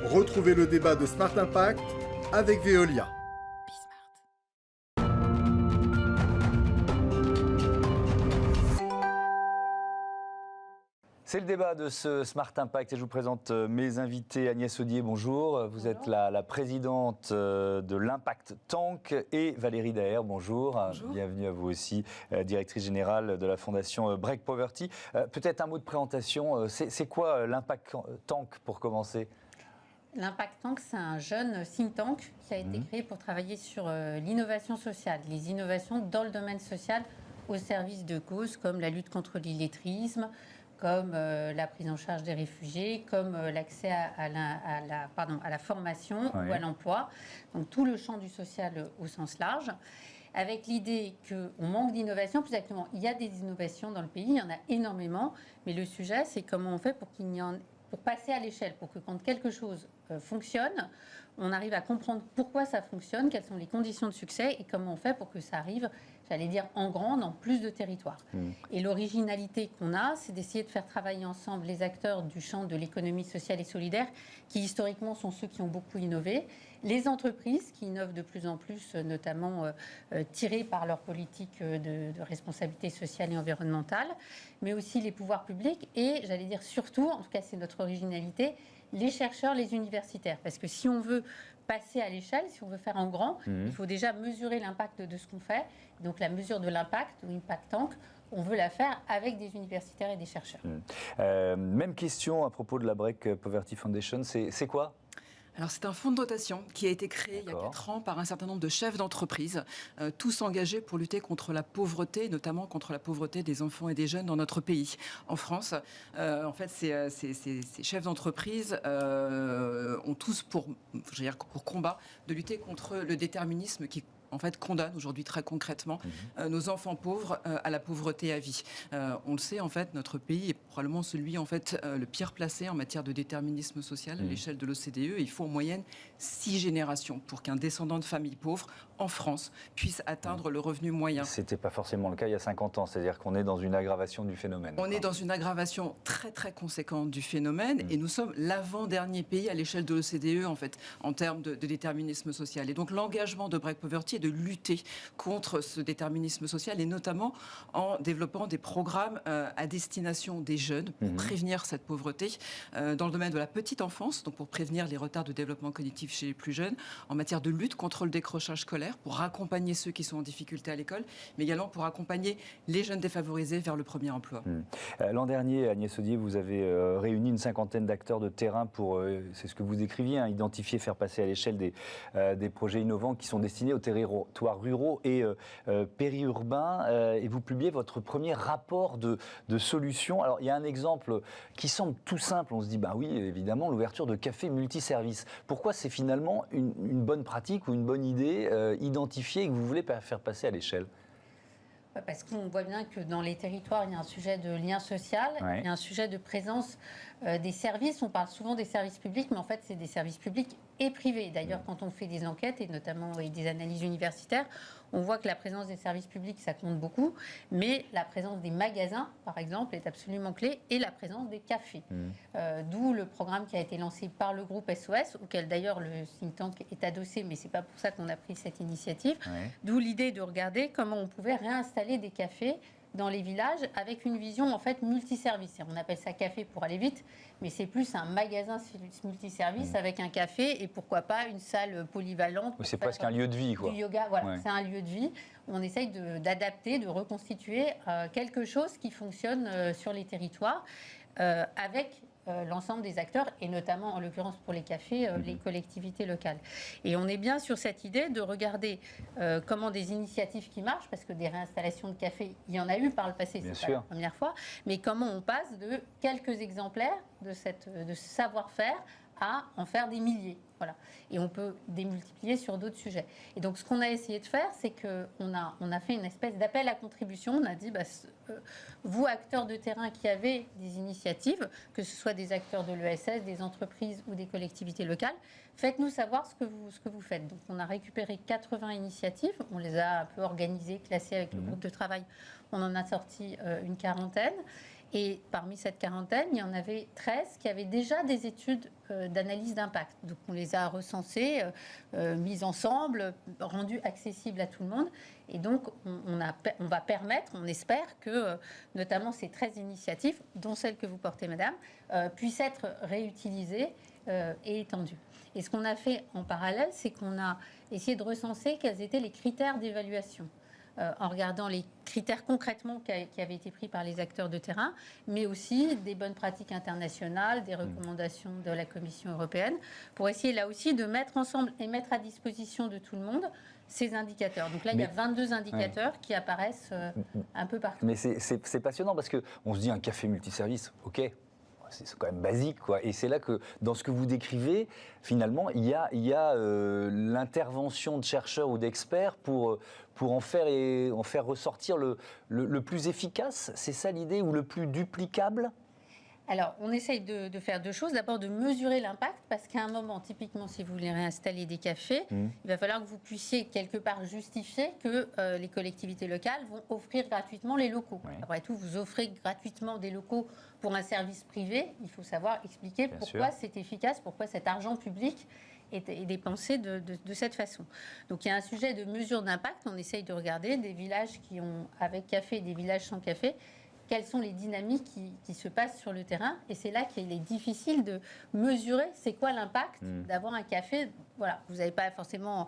Retrouvez le débat de Smart Impact avec Veolia. C'est le débat de ce Smart Impact et je vous présente mes invités. Agnès Audier, bonjour. Vous êtes la présidente de l'Impact Tank et Valérie Daher, bonjour. Bonjour. Bienvenue à vous aussi, directrice générale de la fondation Break Poverty. Peut-être un mot de présentation. C'est quoi l'Impact Tank pour commencer ? L'Impact Tank, c'est un jeune think tank qui a été créé pour travailler sur l'innovation sociale, les innovations dans le domaine social au service de causes comme la lutte contre l'illettrisme, comme la prise en charge des réfugiés, comme l'accès à la formation ou à l'emploi. Donc tout le champ du social au sens large, avec l'idée qu'on manque d'innovation. Plus exactement, il y a des innovations dans le pays, il y en a énormément, mais le sujet, c'est comment on fait pour passer à l'échelle, pour que quand quelque chose fonctionne, on arrive à comprendre pourquoi ça fonctionne, quelles sont les conditions de succès et comment on fait pour que ça arrive, j'allais dire, en grand, dans plus de territoires. Et l'originalité qu'on a, c'est d'essayer de faire travailler ensemble les acteurs du champ de l'économie sociale et solidaire, qui historiquement sont ceux qui ont beaucoup innové, les entreprises qui innovent de plus en plus, notamment tirées par leur politique de responsabilité sociale et environnementale, mais aussi les pouvoirs publics et, j'allais dire surtout, en tout cas c'est notre originalité, les chercheurs, les universitaires. Parce que si on veut passer à l'échelle, si on veut faire en grand, il faut déjà mesurer l'impact de ce qu'on fait. Donc la mesure de l'impact, ou Impact Tank, on veut la faire avec des universitaires et des chercheurs. Même question à propos de la Break Poverty Foundation, c'est quoi ? Alors c'est un fonds de dotation qui a été créé il y a 4 ans par un certain nombre de chefs d'entreprise, tous engagés pour lutter contre la pauvreté, notamment contre la pauvreté des enfants et des jeunes dans notre pays. En France, en fait, ces chefs d'entreprise ont tous pour combat de lutter contre le déterminisme qui en fait, condamne aujourd'hui très concrètement nos enfants pauvres à la pauvreté à vie. On le sait, en fait, notre pays est probablement celui en fait, le pire placé en matière de déterminisme social à l'échelle de l'OCDE. Il faut en moyenne 6 générations pour qu'un descendant de famille pauvre en France puisse atteindre le revenu moyen. Ce n'était pas forcément le cas il y a 50 ans, c'est-à-dire qu'on est dans une aggravation du phénomène. On est dans une aggravation très très conséquente du phénomène et nous sommes l'avant-dernier pays à l'échelle de l'OCDE en fait, en termes de déterminisme social. Et donc l'engagement de Break Poverty de lutter contre ce déterminisme social et notamment en développant des programmes à destination des jeunes pour prévenir cette pauvreté dans le domaine de la petite enfance, donc pour prévenir les retards de développement cognitif chez les plus jeunes, en matière de lutte contre le décrochage scolaire, pour accompagner ceux qui sont en difficulté à l'école, mais également pour accompagner les jeunes défavorisés vers le premier emploi. L'an dernier, Agnès Audier, vous avez réuni une 50aine d'acteurs de terrain pour, c'est ce que vous décriviez, identifier, faire passer à l'échelle des projets innovants qui sont destinés aux territoires ruraux et périurbains. Et vous publiez votre premier rapport de solutions. Alors, il y a un exemple qui semble tout simple. On se dit, bah oui, évidemment, l'ouverture de cafés multiservices. Pourquoi c'est finalement une bonne pratique ou une bonne idée identifiée et que vous voulez faire passer à l'échelle ? Parce qu'on voit bien que dans les territoires, il y a un sujet de lien social, il y a un sujet de présence des services. On parle souvent des services publics, mais en fait, c'est des services publics et privés. D'ailleurs, quand on fait des enquêtes, et notamment des analyses universitaires, on voit que la présence des services publics, ça compte beaucoup, mais la présence des magasins, par exemple, est absolument clé, et la présence des cafés. D'où le programme qui a été lancé par le groupe SOS, auquel d'ailleurs le think tank est adossé, mais ce n'est pas pour ça qu'on a pris cette initiative. D'où l'idée de regarder comment on pouvait réinstaller des cafés dans les villages avec une vision en fait multiservice. On appelle ça café pour aller vite, mais c'est plus un magasin multiservice avec un café et pourquoi pas une salle polyvalente. C'est presque un lieu de vie, quoi. Du yoga, voilà, c'est un lieu de vie. On essaye d'adapter, de reconstituer quelque chose qui fonctionne sur les territoires avec l'ensemble des acteurs, et notamment, en l'occurrence pour les cafés, les collectivités locales. Et on est bien sur cette idée de regarder comment des initiatives qui marchent, parce que des réinstallations de cafés, il y en a eu par le passé, c'est pas la première fois, mais comment on passe de quelques exemplaires de ce savoir-faire à en faire des milliers. Voilà. Et on peut démultiplier sur d'autres sujets. Et donc, ce qu'on a essayé de faire, c'est qu'on a fait une espèce d'appel à contribution. On a dit, vous, acteurs de terrain qui avez des initiatives, que ce soit des acteurs de l'ESS, des entreprises ou des collectivités locales, faites-nous savoir ce que vous faites. Donc, on a récupéré 80 initiatives. On les a un peu organisées, classées avec le groupe de travail. On en a sorti une quarantaine. Et parmi cette quarantaine, il y en avait 13 qui avaient déjà des études d'analyse d'impact. Donc on les a recensées, mises ensemble, rendues accessibles à tout le monde. Et donc on va permettre, on espère que notamment ces 13 initiatives, dont celle que vous portez, madame, puissent être réutilisées et étendues. Et ce qu'on a fait en parallèle, c'est qu'on a essayé de recenser quels étaient les critères d'évaluation. En regardant les critères concrètement qui avaient été pris par les acteurs de terrain, mais aussi des bonnes pratiques internationales, des recommandations de la Commission européenne, pour essayer là aussi de mettre ensemble et mettre à disposition de tout le monde ces indicateurs. Donc là, il y a 22 indicateurs qui apparaissent un peu partout. Mais c'est passionnant parce qu'on se dit un café multiservice, ok. C'est quand même basique, quoi. Et c'est là que, dans ce que vous décrivez, finalement, il y a l'intervention de chercheurs ou d'experts pour en faire ressortir le plus efficace. C'est ça l'idée, ou le plus duplicable ? Alors, on essaye de faire deux choses. D'abord, de mesurer l'impact, parce qu'à un moment, typiquement, si vous voulez réinstaller des cafés, il va falloir que vous puissiez quelque part justifier que les collectivités locales vont offrir gratuitement les locaux. Oui. Après tout, vous offrez gratuitement des locaux pour un service privé. Il faut savoir expliquer pourquoi c'est efficace, pourquoi cet argent public est dépensé de cette façon. Donc il y a un sujet de mesure d'impact. On essaye de regarder des villages qui ont avec café et des villages sans café. Quelles sont les dynamiques qui se passent sur le terrain. Et c'est là qu'il est difficile de mesurer c'est quoi l'impact d'avoir un café. Voilà, vous n'avez pas forcément,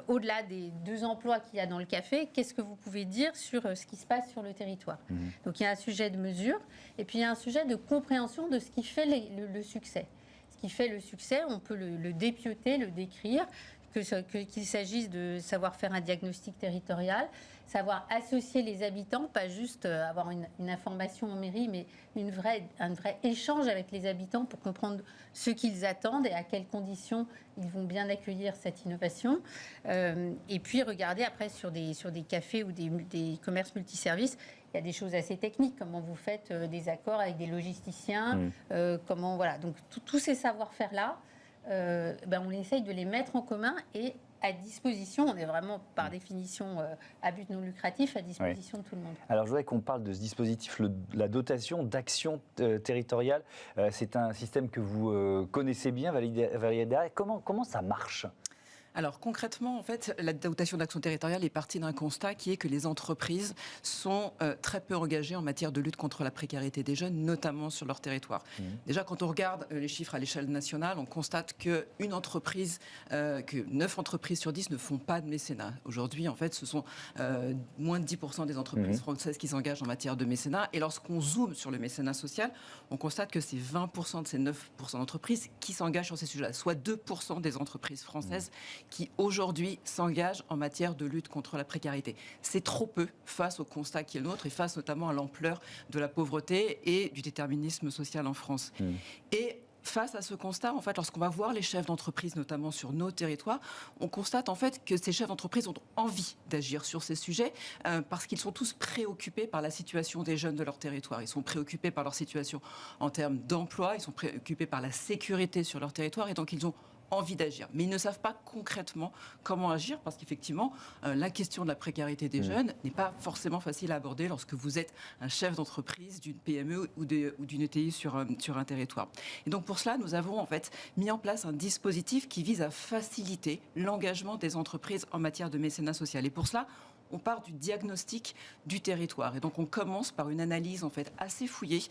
au-delà des 2 emplois qu'il y a dans le café, qu'est-ce que vous pouvez dire sur ce qui se passe sur le territoire. Donc il y a un sujet de mesure, et puis il y a un sujet de compréhension de ce qui fait le succès. Ce qui fait le succès, on peut le dépioter, le décrire, qu'il s'agisse de savoir faire un diagnostic territorial, savoir associer les habitants, pas juste avoir une information en mairie, mais un vrai échange avec les habitants pour comprendre ce qu'ils attendent et à quelles conditions ils vont bien accueillir cette innovation. Et puis regarder après sur des cafés ou des commerces multiservices, il y a des choses assez techniques, comment vous faites des accords avec des logisticiens, comment, voilà. Donc tous ces savoir-faire-là, on essaye de les mettre en commun et à disposition, on est vraiment par définition à but non lucratif, à disposition de tout le monde. Alors je voudrais qu'on parle de ce dispositif, la dotation d'action territoriale. C'est un système que vous connaissez bien, Valérie Darret. Comment ça marche ? Alors concrètement, en fait, la dotation d'action territoriale est partie d'un constat qui est que les entreprises sont très peu engagées en matière de lutte contre la précarité des jeunes, notamment sur leur territoire. Déjà, quand on regarde les chiffres à l'échelle nationale, on constate que 9 entreprises sur 10 ne font pas de mécénat. Aujourd'hui, en fait, ce sont moins de 10% des entreprises françaises qui s'engagent en matière de mécénat. Et lorsqu'on zoome sur le mécénat social, on constate que c'est 20% de ces 9% d'entreprises qui s'engagent sur ces sujets-là, soit 2% des entreprises françaises qui aujourd'hui s'engagent en matière de lutte contre la précarité. C'est trop peu face au constat qui est le nôtre et face notamment à l'ampleur de la pauvreté et du déterminisme social en France. Et face à ce constat, en fait, lorsqu'on va voir les chefs d'entreprise, notamment sur nos territoires, on constate en fait que ces chefs d'entreprise ont envie d'agir sur ces sujets parce qu'ils sont tous préoccupés par la situation des jeunes de leur territoire. Ils sont préoccupés par leur situation en termes d'emploi, ils sont préoccupés par la sécurité sur leur territoire et donc ils ont envie d'agir. Mais ils ne savent pas concrètement comment agir parce qu'effectivement, la question de la précarité des jeunes n'est pas forcément facile à aborder lorsque vous êtes un chef d'entreprise d'une PME ou d'une ETI sur un territoire. Et donc pour cela, nous avons en fait mis en place un dispositif qui vise à faciliter l'engagement des entreprises en matière de mécénat social. Et pour cela, on part du diagnostic du territoire. Et donc, on commence par une analyse, en fait, assez fouillée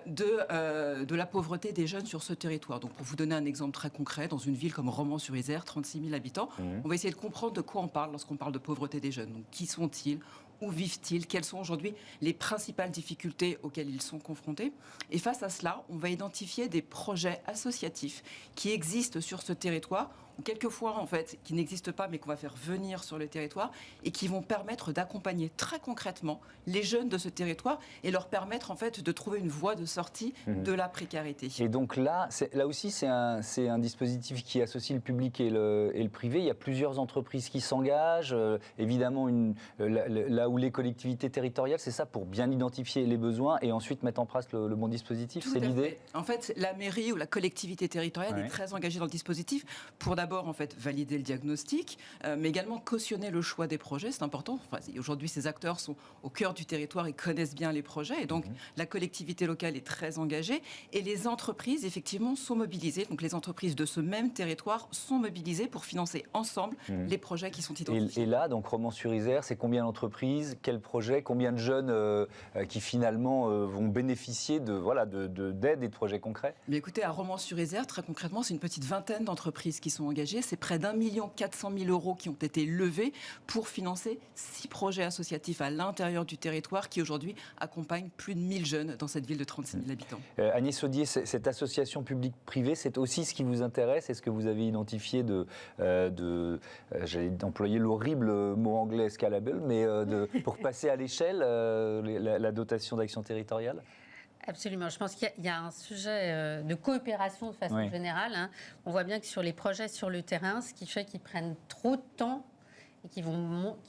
de la pauvreté des jeunes sur ce territoire. Donc, pour vous donner un exemple très concret, dans une ville comme Romans-sur-Isère, 36 000 habitants, on va essayer de comprendre de quoi on parle lorsqu'on parle de pauvreté des jeunes. Donc, qui sont-ils ? Où vivent-ils ? Quelles sont aujourd'hui les principales difficultés auxquelles ils sont confrontés ? Et face à cela, on va identifier des projets associatifs qui existent sur ce territoire, ou quelquefois en fait qui n'existent pas mais qu'on va faire venir sur le territoire et qui vont permettre d'accompagner très concrètement les jeunes de ce territoire et leur permettre en fait de trouver une voie de sortie de la précarité. Et donc là aussi c'est un dispositif qui associe le public et le privé. Il y a plusieurs entreprises qui s'engagent. Évidemment là ou les collectivités territoriales, c'est ça, pour bien identifier les besoins et ensuite mettre en place le bon dispositif, c'est l'idée? En fait, la mairie ou la collectivité territoriale est très engagée dans le dispositif pour d'abord en fait valider le diagnostic, mais également cautionner le choix des projets, c'est important. Enfin, aujourd'hui, ces acteurs sont au cœur du territoire et connaissent bien les projets, et donc la collectivité locale est très engagée et les entreprises effectivement sont mobilisées. Donc les entreprises de ce même territoire sont mobilisées pour financer ensemble les projets qui sont identifiés. Et là, donc Romans-sur-Isère, c'est combien d'entreprises, quels projets, combien de jeunes qui finalement vont bénéficier d'aide et de projets concrets? Mais écoutez, à Romans-sur-Isère, très concrètement, c'est une petite vingtaine d'entreprises qui sont engagées. C'est près d'1,4 million € qui ont été levés pour financer 6 projets associatifs à l'intérieur du territoire qui aujourd'hui accompagnent plus de 1000 jeunes dans cette ville de 36 000 habitants. Agnès Saudier, cette association publique-privée, c'est aussi ce qui vous intéresse? Est-ce que vous avez identifié j'allais employer l'horrible mot anglais scalable, mais pour passer à l'échelle, la dotation d'action territoriale? Absolument. Je pense qu'il y a un sujet de coopération de façon générale. Hein. On voit bien que sur les projets sur le terrain, ce qui fait qu'ils prennent trop de temps et qui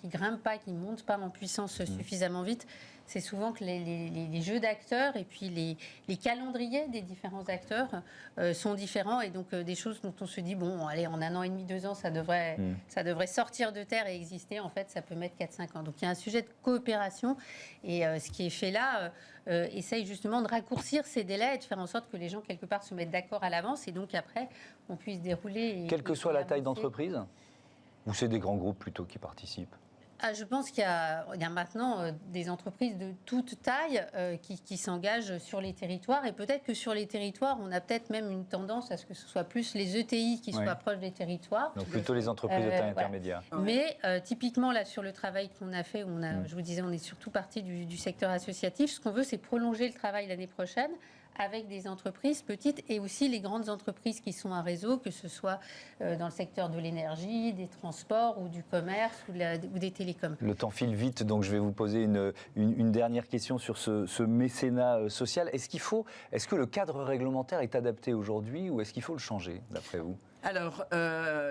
grimpent pas, qui montent pas en puissance suffisamment vite, c'est souvent que les jeux d'acteurs et puis les calendriers des différents acteurs sont différents, et donc des choses dont on se dit, bon, allez, en 1 an et demi, 2 ans, ça devrait sortir de terre et exister. En fait, ça peut mettre 4-5 ans. Donc il y a un sujet de coopération, et ce qui est fait là essaye justement de raccourcir ces délais et de faire en sorte que les gens, quelque part, se mettent d'accord à l'avance, et donc après, on puisse dérouler. Quelle que soit la taille d'entreprise? Ou c'est des grands groupes plutôt qui participent? Je pense qu'il y a maintenant des entreprises de toute taille qui s'engagent sur les territoires, et peut-être que sur les territoires, on a peut-être même une tendance à ce que ce soit plus les ETI qui soient proches des territoires. Donc plutôt les entreprises de taille intermédiaire. Mais typiquement, là, sur le travail qu'on a fait, je vous disais, on est surtout parti du secteur associatif. Ce qu'on veut, c'est prolonger le travail l'année prochaine avec des entreprises petites et aussi les grandes entreprises qui sont un réseau, que ce soit dans le secteur de l'énergie, des transports ou du commerce ou des télécoms. Le temps file vite, donc je vais vous poser une dernière question sur ce mécénat social. Est-ce que le cadre réglementaire est adapté aujourd'hui, ou est-ce qu'il faut le changer, d'après vous? Alors,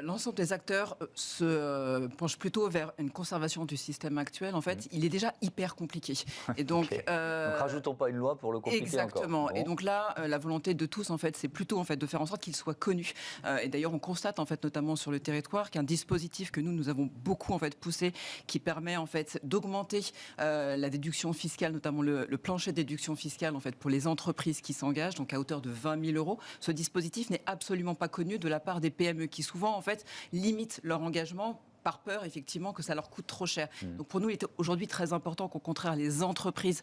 l'ensemble des acteurs se penchent plutôt vers une conservation du système actuel. En fait, il est déjà hyper compliqué. Et donc, donc rajoutons pas une loi pour le compliquer. Exactement. Encore. Bon. Et donc là, la volonté de tous, en fait, c'est plutôt en fait de faire en sorte qu'il soit connu. Et d'ailleurs, on constate en fait, notamment sur le territoire, qu'un dispositif que nous avons beaucoup en fait poussé, qui permet en fait d'augmenter la déduction fiscale, notamment le plancher de déduction fiscale en fait pour les entreprises qui s'engagent, donc à hauteur de 20 000 €. Ce dispositif n'est absolument pas connu de la part des PME qui souvent en fait limitent leur engagement par peur, effectivement, que ça leur coûte trop cher. Donc pour nous, il est aujourd'hui très important qu'au contraire, les entreprises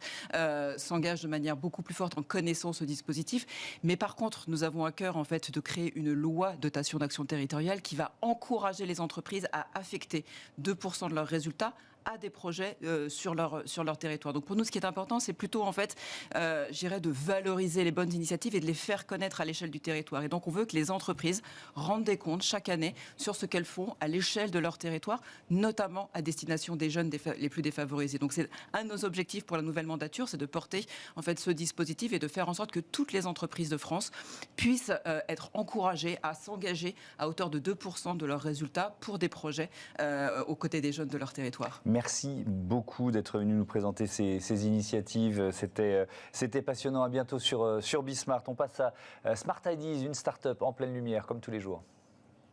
s'engagent de manière beaucoup plus forte en connaissant ce dispositif. Mais par contre, nous avons à cœur, en fait, de créer une loi dotation d'action territoriale qui va encourager les entreprises à affecter 2% de leurs résultats à des projets sur leur territoire. Donc pour nous, ce qui est important, c'est plutôt en fait, de valoriser les bonnes initiatives et de les faire connaître à l'échelle du territoire. Et donc on veut que les entreprises rendent des comptes chaque année sur ce qu'elles font à l'échelle de leur territoire, notamment à destination des jeunes les plus défavorisés. Donc c'est un de nos objectifs pour la nouvelle mandature, c'est de porter en fait ce dispositif et de faire en sorte que toutes les entreprises de France puissent être encouragées à s'engager à hauteur de 2% de leurs résultats pour des projets aux côtés des jeunes de leur territoire. Merci beaucoup d'être venu nous présenter ces initiatives. C'était passionnant. À bientôt sur Bismart. On passe à Smart Ideas, une start-up en pleine lumière, comme tous les jours.